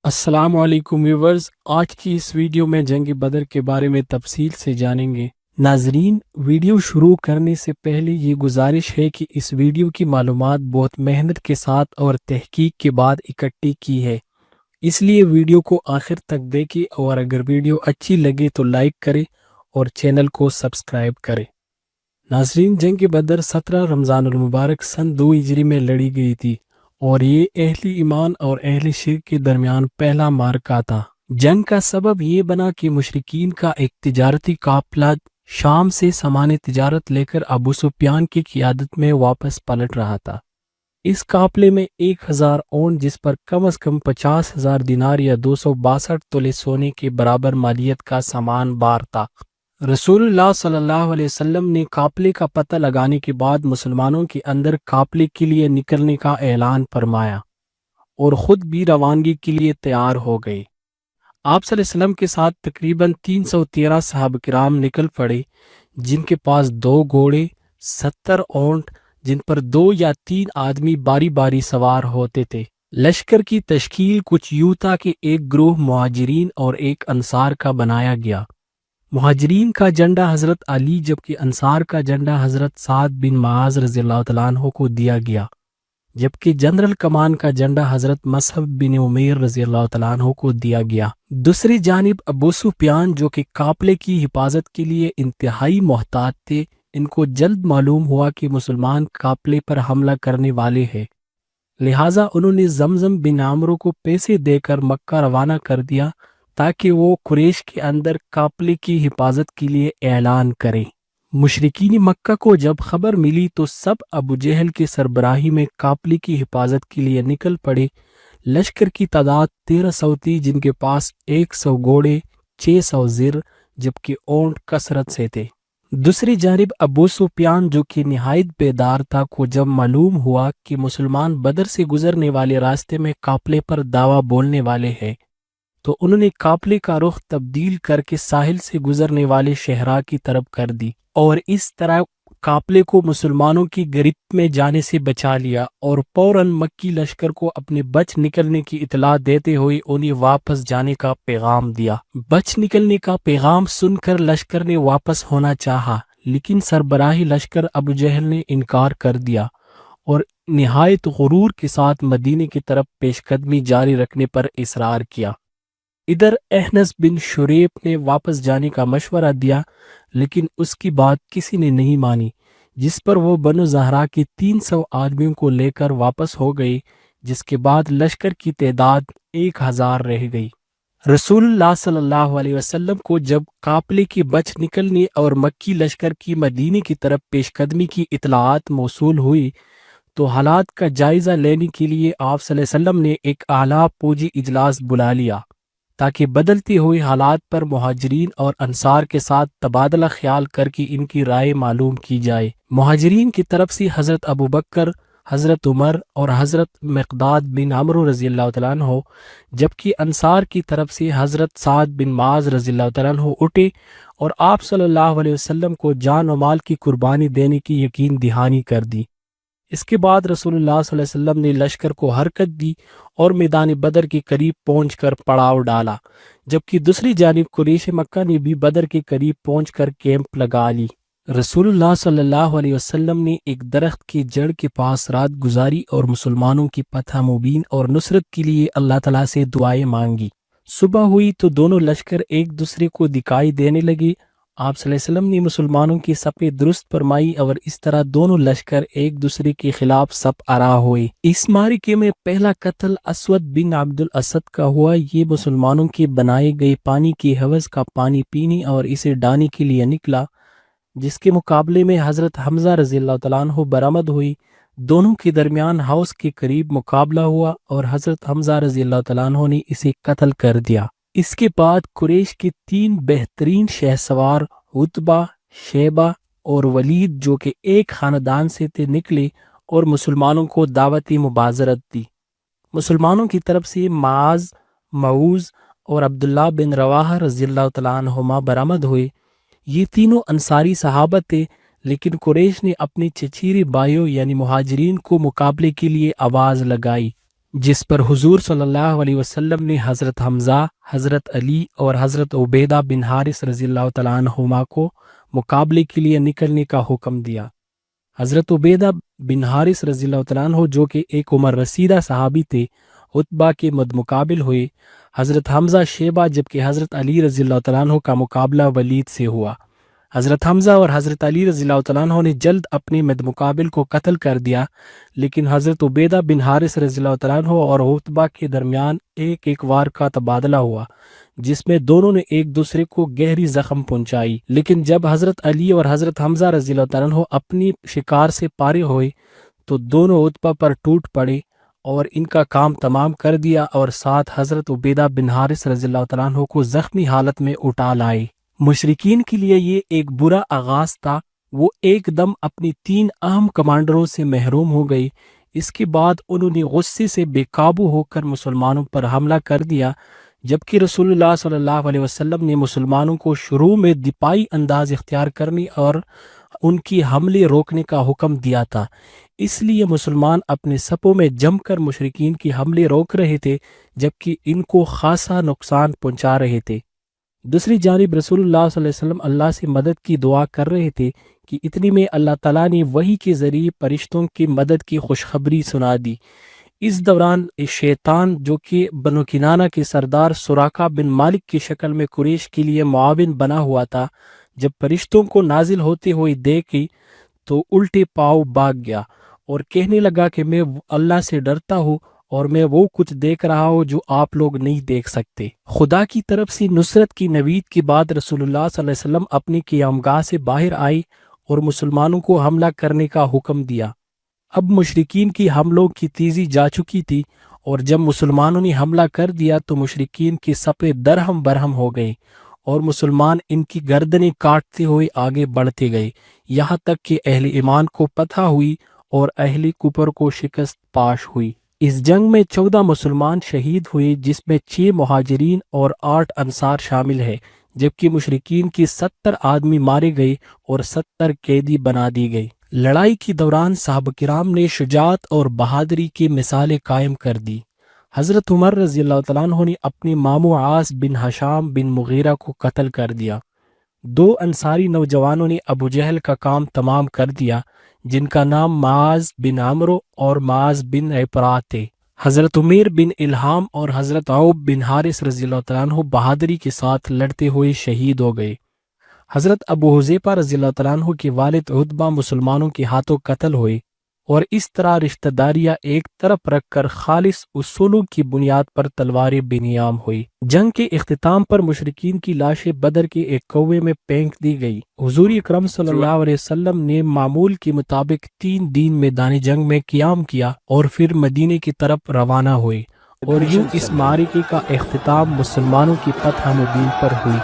अस्सलाम वालेकुम व्यूवर्स, आज की इस वीडियो में जंग बदर के बारे में तफसील से जानेंगे। नाजरीन, वीडियो शुरू करने से पहले ये गुजारिश है कि इस वीडियो की मालूमात बहुत मेहनत के साथ और तहकीक के बाद इकट्ठी की है, इसलिए वीडियो को आखिर तक देखें और अगर वीडियो अच्छी लगे तो लाइक करें और चैनल को सब्सक्राइब करें। नाजरीन, जंग बदर 17 रमज़ानुल मुबारक सन 2 हिजरी में लड़ी गई थी और ये अहले ईमान और अहले शिर्क के दरमियान पहला मार्का था। जंग का सबब ये बना कि मुशरिकीन का एक तिजारती काफिला शाम से सामान तिजारत लेकर अबू सुफियान की क़ियादत में वापस पलट रहा था। इस काफिले में 1000 ऊंट, जिस पर कम से कम 50,000 दिनार या 262 तोले सोने के बराबर मालियत का सामान बार था। रसूलुल्लाह सल्लल्लाहु अलैहि वसल्लम ने काफिले का पता लगाने के बाद मुसलमानों के अंदर काफिले के लिए निकलने का ऐलान फरमाया और खुद भी रवानगी के लिए तैयार हो गए। आप सल्लल्लाहु अलैहि वसल्लम के साथ तकरीबन 313 सहाबा किराम निकल पड़े, जिनके पास 2 घोड़े, 70 ऊंट, जिन पर 2 या 3 आदमी बारी बारी सवार होते थे। लश्कर की तश्कील कुछ यूं था कि एक ग्रोह मुहाजिरीन और एक अंसार का बनाया गया। मुहाजिरीन का झंडा हजरत अली, जबकि अंसार का झंडा हजरत साद बिन मुआज रज़ियल्लाहु तआला अन्हु को दिया गया, जबकि जनरल कमान का झंडा हजरत मसहब बिन उमैर रज़ियल्लाहु तआला अन्हु को दिया गया। दूसरी जानिब अबू सुफियान, जो कि काफिले की हिफाजत के लिए इंतहाई मोहतात थे, इनको जल्द मालूम हुआ कि मुसलमान काफिले पर हमला करने वाले हैं, लिहाजा उन्होंने जमजम बिन आमरो को पैसे देकर मक्का रवाना कर दिया ताकि वो कुरैश के अंदर काफिले की हिफाजत के लिए ऐलान करें। मुशरिकीन मक्का को जब खबर मिली तो सब अबू जहल की सरबराही में काफिले की हिफाजत के लिए निकल पड़े। लश्कर की तादाद 1300 थी, जिनके पास 100 घोड़े, 600 ज़िर, जबकि ऊंट कसरत से थे। दूसरी जानिब अबू सुफियान, जो कि निहायत बेदार था, को जब मालूम हुआ कि मुसलमान बदर से गुजरने वाले रास्ते में काफिले पर दावा बोलने वाले हैं, तो उन्होंने काफिले का रुख तब्दील करके साहिल से गुजरने वाले शहरा की तरफ कर दी और इस तरह काफिले को मुसलमानों की गिरफ्त में जाने से बचा लिया और फौरन मक्की लश्कर को अपने बच निकलने की इतला देते हुए उन्हें वापस जाने का पैगाम दिया। बच निकलने का पैगाम सुनकर लश्कर ने वापस होना चाहा, लेकिन सरबराही लश्कर अबू जहल ने इनकार कर दिया और निहायत गुरूर के साथ मदीने की तरफ पेशकदमी जारी रखने पर इसरार किया। इधर अहनस बिन शुरैब ने वापस जाने का मशवरा दिया, लेकिन उसकी बात किसी ने नहीं मानी, जिस पर वो बनु ज़हरा के 300 आदमियों को लेकर वापस हो गए, जिसके बाद लश्कर की तादाद 1000 रह गई। रसूलुल्लाह सल्लल्लाहु अलैहि वसल्लम को जब काफिले की बच निकलने और मक्की लश्कर की मदीने की तरफ पेशकदमी की इतलाआत मौसूल हुई तो हालात का जायजा लेने के लिए आप सल्लल्लाहु अलैहि वसल्लम ने एक आला फौजी इजलास बुला लिया ताकि बदलते हुए हालात पर मुहाजिरीन और अंसार के साथ तबादला ख्याल करके इनकी राय मालूम की जाए। मुहाजिरीन की तरफ से हज़रत अबू बकर, हज़रत उमर और हज़रत मिक़दाद बिन अमरो रज़ियल्लाहु तआला अन्हु, जबकि अंसार की तरफ से हज़रत साद बिन मुआज़ रज़ियल्लाहु तआला अन्हु उठे और आप सल्लल्लाहु अलैहि वसल्लम को जान और माल की कुर्बानी देने की यकीन दहानी कर दी। इसके बाद रसूलुल्लाह सल्लल्लाहु अलैहि वसल्लम ने लश्कर को हरकत दी और मैदान बदर के करीब पहुंचकर पड़ाव डाला, जबकि दूसरी जानिब कुरैश मक्का ने भी बदर के करीब पहुंचकर कैंप लगा ली। रसूलुल्लाह सल्लल्लाहु अलैहि वसल्लम ने एक दरख्त की जड़ के पास रात गुजारी और मुसलमानों की फतह मुबीन और नुसरत के लिए अल्लाह ताला से दुआएं मांगी। सुबह हुई तो दोनों लश्कर एक दूसरे को दिखाई देने लगे। आप सल्लल्लाहु अलैहि वसल्लम ने मुसलमानों की सफ़े दुरुस्त फरमाई और इस तरह दोनों लश्कर एक दूसरे के खिलाफ सफ आरा हुए। इस मारिके में पहला कत्ल असवद बिन अब्दुल असद का हुआ। ये मुसलमानों के बनाए गए पानी की हवज का पानी पीने और इसे डालने के लिए निकला, जिसके मुकाबले में हज़रत हमजा रज़ियल्लाहु तआला अन्हु बरामद हुई। दोनों के दरमियान हाउस के करीब मुकाबला हुआ और हज़रत हमजा रज़ियल्लाहु तआला अन्हु ने इसे कत्ल कर दिया। इसके बाद कुरैश के 3 बेहतरीन शहसवार उतबा, शेबा और वलीद, जो कि एक खानदान से थे, निकले और मुसलमानों को दावती मुबाजरत दी। मुसलमानों की तरफ से माज, मऊज और अब्दुल्ला बिन रवाहा रज़ियल्लाहु तआला अन्हुमा बरामद हुए। ये तीनों अंसारी सहाबा थे, लेकिन कुरैश ने अपने चचेरे भाइयों यानी मुहाजिरीन को मुकाबले के लिए आवाज़ लगाई। جس پر حضور صلی اللہ علیہ وسلم نے حضرت حمزہ، حضرت علی اور حضرت عبیدہ بن حارث رضی اللہ تعالیٰ عنہما کو مقابلے کے لیے نکلنے کا حکم دیا۔ حضرت عبیدہ بن حارث رضی اللہ تعالیٰ عنہ جو کہ ایک عمر رسیدہ صحابی تھے، عتبہ کے مقابل ہوئے۔ حضرت حمزہ شیبہ جبکہ حضرت علی رضی اللہ تعالیٰ عنہ کا مقابلہ ولید سے ہوا۔ حضرت حمزہ اور حضرت علی رضی اللہ تعالیٰ عنہ نے جلد اپنے مقابل کو قتل کر دیا، لیکن حضرت عبیدہ بن حارث رضی اللہ تعالیٰ عنہ اور عتبہ کے درمیان ایک وار کا تبادلہ ہوا، جس میں دونوں نے ایک دوسرے کو گہری زخم پہنچائی۔ لیکن جب حضرت علی اور حضرت حمزہ رضی اللہ تعالیٰ عنہ اپنی شکار سے پارے ہوئے تو دونوں عتبہ پر ٹوٹ پڑے اور ان کا کام تمام کر دیا، اور ساتھ حضرت عبیدہ بن حارث رضی اللہ تعالیٰ عنہ کو زخمی حالت میں اٹھا لائے۔ مشرکین کے لیے یہ ایک برا آغاز تھا، وہ ایک دم اپنی 3 اہم کمانڈروں سے محروم ہو گئی۔ اس کے بعد انہوں نے غصے سے بے قابو ہو کر مسلمانوں پر حملہ کر دیا، جبکہ رسول اللہ صلی اللہ علیہ وسلم نے مسلمانوں کو شروع میں دفاعی انداز اختیار کرنے اور ان کی حملے روکنے کا حکم دیا تھا۔ اس لیے مسلمان اپنے صفوں میں جم کر مشرکین کی حملے روک رہے تھے، جبکہ ان کو خاصا نقصان پہنچا رہے تھے۔ دوسری جانب رسول اللہ صلی اللہ علیہ وسلم اللہ سے مدد کی دعا کر رہے تھے کہ اتنی میں اللہ تعالیٰ نے وحی کے ذریعے فرشتوں کی مدد کی خوشخبری سنا دی۔ اس دوران شیطان جو کہ بنو کنانہ کے سردار سراقہ بن مالک کی شکل میں قریش کے لیے معاون بنا ہوا تھا، جب فرشتوں کو نازل ہوتے ہوئے دیکھی تو الٹے پاؤں بھاگ گیا اور کہنے لگا کہ میں اللہ سے ڈرتا ہوں اور میں وہ کچھ دیکھ رہا ہوں جو آپ لوگ نہیں دیکھ سکتے۔ خدا کی طرف سے نصرت کی نوید کے بعد رسول اللہ صلی اللہ علیہ وسلم اپنی قیامگاہ سے باہر آئی اور مسلمانوں کو حملہ کرنے کا حکم دیا۔ اب مشرکین کی حملوں کی تیزی جا چکی تھی، اور جب مسلمانوں نے حملہ کر دیا تو مشرکین کے صفے درہم برہم ہو گئے اور مسلمان ان کی گردنیں کاٹتے ہوئے آگے بڑھتے گئے، یہاں تک کہ اہل ایمان کو فتح ہوئی اور اہل کفر کو شکست پاش ہوئی۔ اس جنگ میں 14 مسلمان شہید ہوئے، جس میں 6 مہاجرین اور 8 انصار شامل ہیں، جبکہ مشرکین کی 70 آدمی مارے گئے اور 70 قیدی بنا دی گئی۔ لڑائی کے دوران صحابہ کرام نے شجاعت اور بہادری کی مثالیں قائم کر دی۔ حضرت عمر رضی اللہ تعالیٰ عنہ نے اپنے ماموں عاص بن ہشام بن مغیرہ کو قتل کر دیا۔ 2 انصاری نوجوانوں نے ابو جہل کا کام تمام کر دیا، جن کا نام معاذ بن عمرو اور معاذ بن عفرا تھے۔ حضرت عمیر بن الہام اور حضرت عوف بن حارث رضی اللہ تعالیٰ عنہ بہادری کے ساتھ لڑتے ہوئے شہید ہو گئے۔ حضرت ابو حذیفہ رضی اللہ تعالیٰ عنہ کے والد عتبہ مسلمانوں کے ہاتھوں قتل ہوئے، اور اس طرح رشتہ داریاں ایک طرف رکھ کر خالص اصولوں کی بنیاد پر تلواریں بے نیام ہوئی۔ جنگ کے اختتام پر مشرکین کی لاشیں بدر کے ایک کنویں میں پھینک دی گئی۔ حضور اکرم صلی اللہ علیہ وسلم نے معمول کے مطابق 3 دن میدان جنگ میں قیام کیا اور پھر مدینے کی طرف روانہ ہوئے، اور یوں اس معرکے کا اختتام مسلمانوں کی فتح مبین پر ہوئی۔